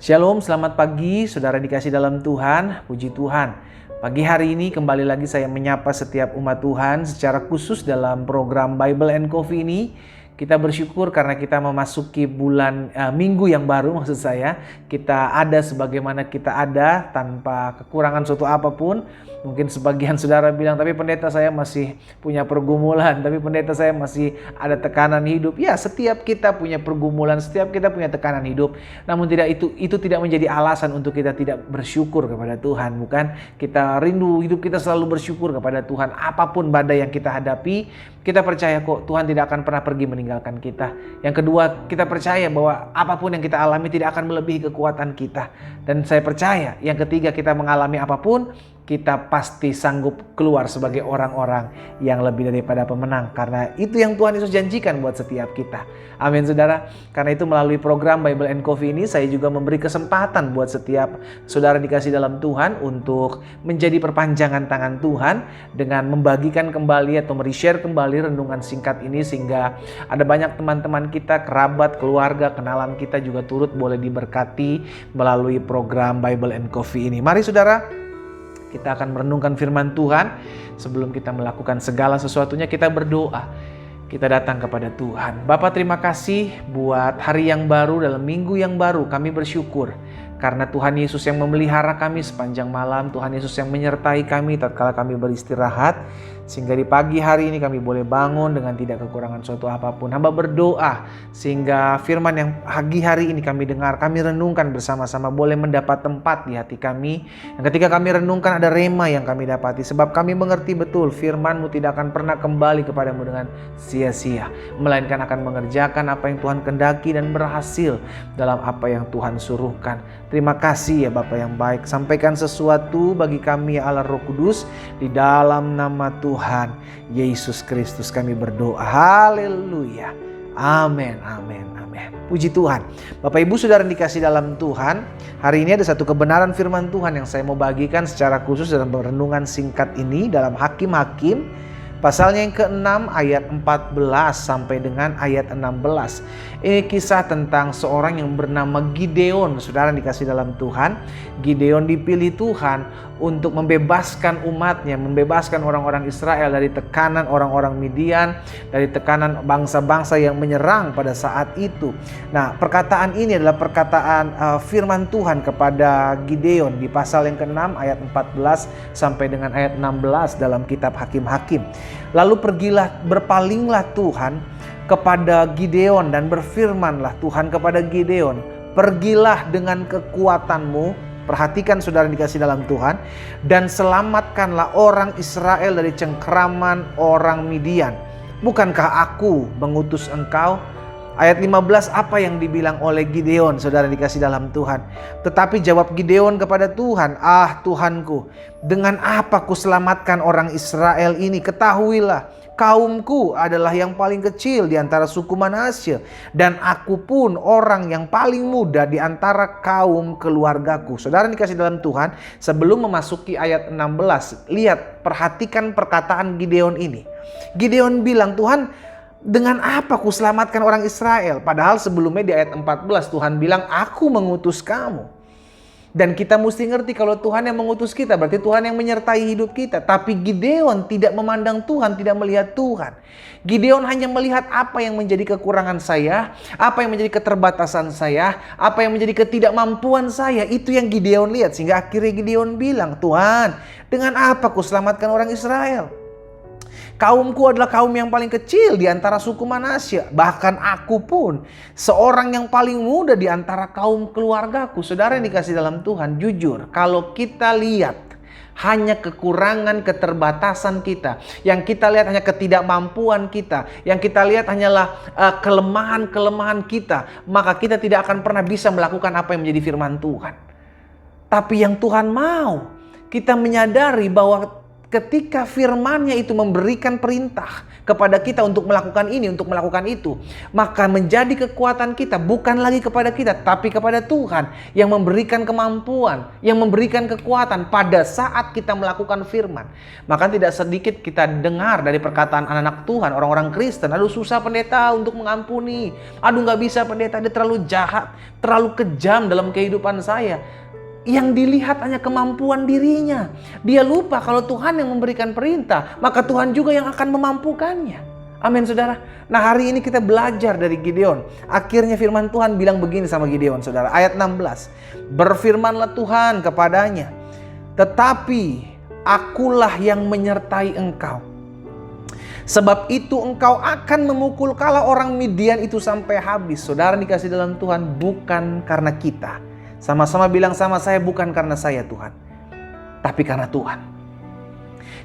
Shalom, selamat pagi saudara dikasih dalam Tuhan, puji Tuhan. Pagi hari ini kembali lagi saya menyapa setiap umat Tuhan secara khusus dalam program Bible and Coffee ini. Kita bersyukur karena kita memasuki minggu yang baru, maksud saya. Kita ada sebagaimana kita ada tanpa kekurangan suatu apapun. Mungkin sebagian saudara bilang, tapi pendeta saya masih punya pergumulan, tapi pendeta saya masih ada tekanan hidup. Ya, setiap kita punya pergumulan, setiap kita punya tekanan hidup. Namun itu tidak menjadi alasan untuk kita tidak bersyukur kepada Tuhan, bukan? Kita rindu hidup kita selalu bersyukur kepada Tuhan. Apapun badai yang kita hadapi, kita percaya kok Tuhan tidak akan pernah pergi meninggalkan kita. Yang kedua, kita percaya bahwa apapun yang kita alami tidak akan melebihi kekuatan kita. Dan saya percaya, yang ketiga, kita mengalami apapun, kita pasti sanggup keluar sebagai orang-orang yang lebih daripada pemenang. Karena itu yang Tuhan Yesus janjikan buat setiap kita. Amin saudara. Karena itu melalui program Bible and Coffee ini saya juga memberi kesempatan buat setiap saudara dikasih dalam Tuhan untuk menjadi perpanjangan tangan Tuhan dengan membagikan kembali atau share kembali renungan singkat ini, sehingga ada banyak teman-teman kita, kerabat, keluarga, kenalan kita juga turut boleh diberkati melalui program Bible and Coffee ini. Mari saudara, kita akan merenungkan firman Tuhan. Sebelum kita melakukan segala sesuatunya, kita berdoa. Kita datang kepada Tuhan. Bapa, terima kasih buat hari yang baru, dalam minggu yang baru. Kami bersyukur karena Tuhan Yesus yang memelihara kami sepanjang malam. Tuhan Yesus yang menyertai kami tatkala kami beristirahat. Sehingga di pagi hari ini kami boleh bangun dengan tidak kekurangan suatu apapun. Hamba berdoa sehingga firman yang pagi hari ini kami dengar, kami renungkan bersama-sama, boleh mendapat tempat di hati kami. Dan ketika kami renungkan, ada rema yang kami dapati. Sebab kami mengerti betul firman-Mu tidak akan pernah kembali kepadamu dengan sia-sia, melainkan akan mengerjakan apa yang Tuhan kehendaki dan berhasil dalam apa yang Tuhan suruhkan. Terima kasih ya Bapa yang baik. Sampaikan sesuatu bagi kami ya Allah Roh Kudus, di dalam nama Tuhan Yesus Kristus kami berdoa. Haleluya. Amin, amin, amin. Puji Tuhan. Bapak Ibu Saudara dikasih dalam Tuhan, hari ini ada satu kebenaran firman Tuhan yang saya mau bagikan secara khusus dalam renungan singkat ini dalam Hakim-Hakim. Pasalnya yang ke-6 ayat 14 sampai dengan ayat 16. Ini kisah tentang seorang yang bernama Gideon. Saudara dikasih dalam Tuhan. Gideon dipilih Tuhan untuk membebaskan umatnya, membebaskan orang-orang Israel dari tekanan orang-orang Midian, dari tekanan bangsa-bangsa yang menyerang pada saat itu. Nah, perkataan ini adalah perkataan firman Tuhan kepada Gideon di pasal yang ke-6 ayat 14 sampai dengan ayat 16 dalam kitab Hakim-Hakim. Lalu berpalinglah Tuhan kepada Gideon dan berfirmanlah Tuhan kepada Gideon, pergilah dengan kekuatanmu. Perhatikan saudara dikasih dalam Tuhan, dan selamatkanlah orang Israel dari cengkraman orang Midian. Bukankah aku mengutus engkau? Ayat 15, apa yang dibilang oleh Gideon, saudara dikasih dalam Tuhan? Tetapi jawab Gideon kepada Tuhan, Tuhanku, dengan apa ku selamatkan orang Israel ini? Ketahuilah, kaumku adalah yang paling kecil di antara suku Manasye, dan aku pun orang yang paling muda di antara kaum keluargaku. Saudara dikasih dalam Tuhan, sebelum memasuki ayat 16, lihat, perhatikan perkataan Gideon ini. Gideon bilang, Tuhan, dengan apa ku selamatkan orang Israel? Padahal sebelumnya di ayat 14 Tuhan bilang, aku mengutus kamu. Dan kita mesti ngerti kalau Tuhan yang mengutus kita, berarti Tuhan yang menyertai hidup kita. Tapi Gideon tidak memandang Tuhan, tidak melihat Tuhan. Gideon hanya melihat apa yang menjadi kekurangan saya, apa yang menjadi keterbatasan saya, apa yang menjadi ketidakmampuan saya. Itu yang Gideon lihat, sehingga akhirnya Gideon bilang, Tuhan, dengan apa ku selamatkan orang Israel? Kaumku adalah kaum yang paling kecil di antara suku Manasye. Bahkan aku pun seorang yang paling muda di antara kaum keluargaku. Saudara yang dikasih dalam Tuhan, jujur, kalau kita lihat hanya kekurangan, keterbatasan kita, yang kita lihat hanya ketidakmampuan kita, yang kita lihat hanyalah kelemahan-kelemahan kita, maka kita tidak akan pernah bisa melakukan apa yang menjadi firman Tuhan. Tapi yang Tuhan mau, kita menyadari bahwa ketika firman-Nya itu memberikan perintah kepada kita untuk melakukan ini, untuk melakukan itu, maka menjadi kekuatan kita bukan lagi kepada kita, tapi kepada Tuhan yang memberikan kemampuan, yang memberikan kekuatan pada saat kita melakukan firman. Maka tidak sedikit kita dengar dari perkataan anak-anak Tuhan, orang-orang Kristen, aduh susah pendeta untuk mengampuni, aduh gak bisa pendeta, dia terlalu jahat, terlalu kejam dalam kehidupan saya. Yang dilihat hanya kemampuan dirinya. Dia lupa kalau Tuhan yang memberikan perintah, maka Tuhan juga yang akan memampukannya. Amin saudara. Nah hari ini kita belajar dari Gideon. Akhirnya firman Tuhan bilang begini sama Gideon saudara. Ayat 16. Berfirmanlah Tuhan kepadanya, tetapi akulah yang menyertai engkau. Sebab itu engkau akan memukul kala orang Midian itu sampai habis. Saudara dikasih dalam Tuhan, bukan karena kita. Sama-sama bilang sama saya, bukan karena saya Tuhan, tapi karena Tuhan.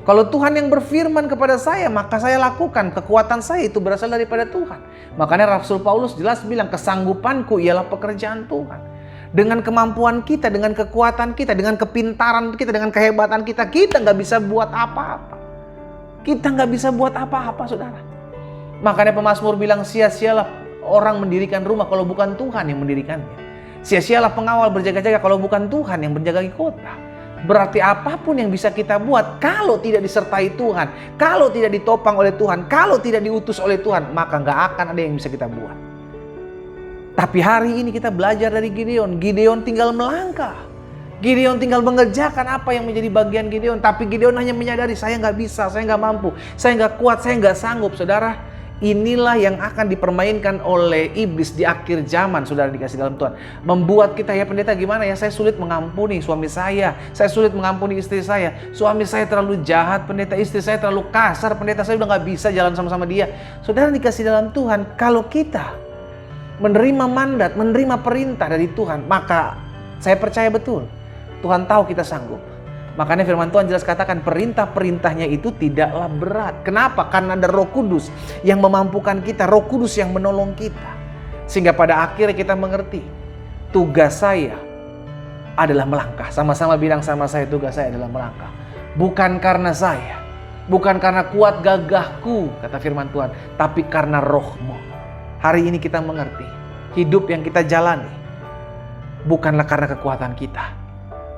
Kalau Tuhan yang berfirman kepada saya, maka saya lakukan. Kekuatan saya itu berasal daripada Tuhan. Makanya Rasul Paulus jelas bilang, kesanggupanku ialah pekerjaan Tuhan. Dengan kemampuan kita, dengan kekuatan kita, dengan kepintaran kita, dengan kehebatan kita, kita nggak bisa buat apa-apa. Kita nggak bisa buat apa-apa saudara. Makanya pemazmur bilang, sia-sialah orang mendirikan rumah kalau bukan Tuhan yang mendirikannya. Sia-sialah pengawal berjaga-jaga kalau bukan Tuhan yang menjaga kota. Berarti apapun yang bisa kita buat, kalau tidak disertai Tuhan, kalau tidak ditopang oleh Tuhan, kalau tidak diutus oleh Tuhan, maka nggak akan ada yang bisa kita buat. Tapi hari ini kita belajar dari Gideon. Gideon tinggal melangkah. Gideon tinggal mengerjakan apa yang menjadi bagian Gideon. Tapi Gideon hanya menyadari, saya nggak bisa, saya nggak mampu, saya nggak kuat, saya nggak sanggup. Saudara, inilah yang akan dipermainkan oleh iblis di akhir zaman, saudara dikasih dalam Tuhan. Membuat kita, ya pendeta gimana ya, saya sulit mengampuni suami saya sulit mengampuni istri saya. Suami saya terlalu jahat pendeta, istri saya terlalu kasar pendeta, saya udah gak bisa jalan sama-sama dia. Saudara dikasih dalam Tuhan, kalau kita menerima mandat, menerima perintah dari Tuhan, maka saya percaya betul Tuhan tahu kita sanggup. Makanya firman Tuhan jelas katakan, perintah-perintahnya itu tidaklah berat. Kenapa? Karena ada Roh Kudus yang memampukan kita, Roh Kudus yang menolong kita. Sehingga pada akhirnya kita mengerti, tugas saya adalah melangkah. Sama-sama bilang sama saya, tugas saya adalah melangkah. Bukan karena saya, bukan karena kuat gagahku, kata firman Tuhan, tapi karena Roh-Mu. Hari ini kita mengerti, hidup yang kita jalani bukanlah karena kekuatan kita,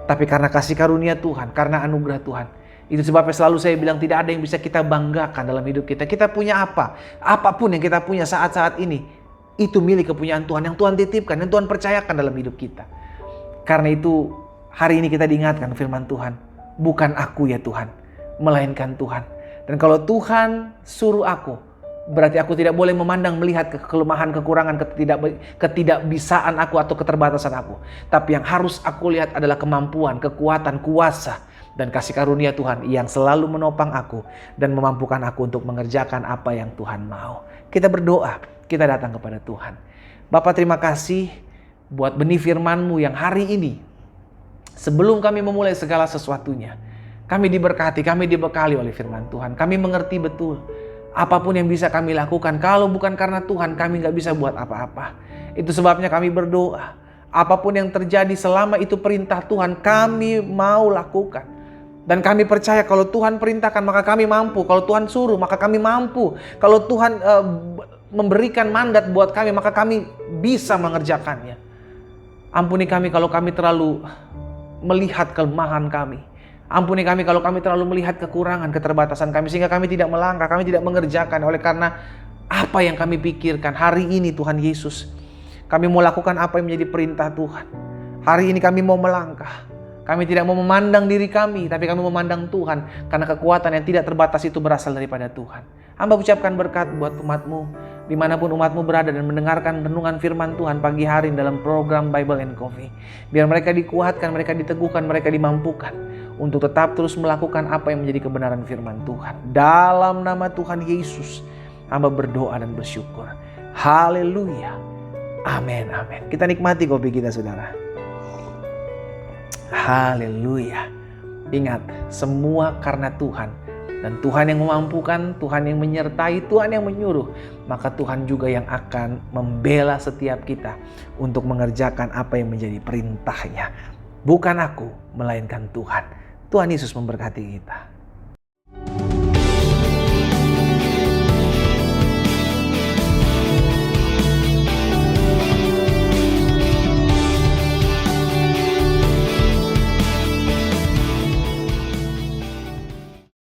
tapi karena kasih karunia Tuhan, karena anugerah Tuhan. Itu sebabnya selalu saya bilang tidak ada yang bisa kita banggakan dalam hidup kita. Kita punya apa? Apapun yang kita punya saat-saat ini, itu milik kepunyaan Tuhan, yang Tuhan titipkan, yang Tuhan percayakan dalam hidup kita. Karena itu hari ini kita diingatkan firman Tuhan, bukan aku ya Tuhan, melainkan Tuhan. Dan kalau Tuhan suruh aku, berarti aku tidak boleh memandang melihat kelemahan, kekurangan, ketidakbisaan aku atau keterbatasan aku. Tapi yang harus aku lihat adalah kemampuan, kekuatan, kuasa, dan kasih karunia Tuhan yang selalu menopang aku dan memampukan aku untuk mengerjakan apa yang Tuhan mau. Kita berdoa, kita datang kepada Tuhan. Bapa, terima kasih buat benih firman-Mu yang hari ini, sebelum kami memulai segala sesuatunya, kami diberkati, kami dibekali oleh firman Tuhan. Kami mengerti betul, apapun yang bisa kami lakukan, kalau bukan karena Tuhan, kami gak bisa buat apa-apa. Itu sebabnya kami berdoa, apapun yang terjadi selama itu perintah Tuhan, kami mau lakukan. Dan kami percaya kalau Tuhan perintahkan, maka kami mampu. Kalau Tuhan suruh, maka kami mampu. Kalau Tuhan memberikan mandat buat kami, maka kami bisa mengerjakannya. Ampuni kami kalau kami terlalu melihat kelemahan kami. Ampuni kami kalau kami terlalu melihat kekurangan, keterbatasan kami, sehingga kami tidak melangkah, kami tidak mengerjakan oleh karena apa yang kami pikirkan. Hari ini Tuhan Yesus, kami mau lakukan apa yang menjadi perintah Tuhan. Hari ini kami mau melangkah. Kami tidak mau memandang diri kami, tapi kami memandang Tuhan. Karena kekuatan yang tidak terbatas itu berasal daripada Tuhan. Hamba ucapkan berkat buat umat-Mu, dimanapun umat-Mu berada dan mendengarkan renungan firman Tuhan pagi hari dalam program Bible and Coffee. Biar mereka dikuatkan, mereka diteguhkan, mereka dimampukan untuk tetap terus melakukan apa yang menjadi kebenaran firman Tuhan. Dalam nama Tuhan Yesus, hamba berdoa dan bersyukur. Haleluya. Amin, amin. Kita nikmati kopi kita, saudara. Haleluya. Ingat, semua karena Tuhan. Dan Tuhan yang memampukan, Tuhan yang menyertai, Tuhan yang menyuruh. Maka Tuhan juga yang akan membela setiap kita untuk mengerjakan apa yang menjadi perintahnya. Bukan aku, melainkan Tuhan. Tuhan Yesus memberkati kita.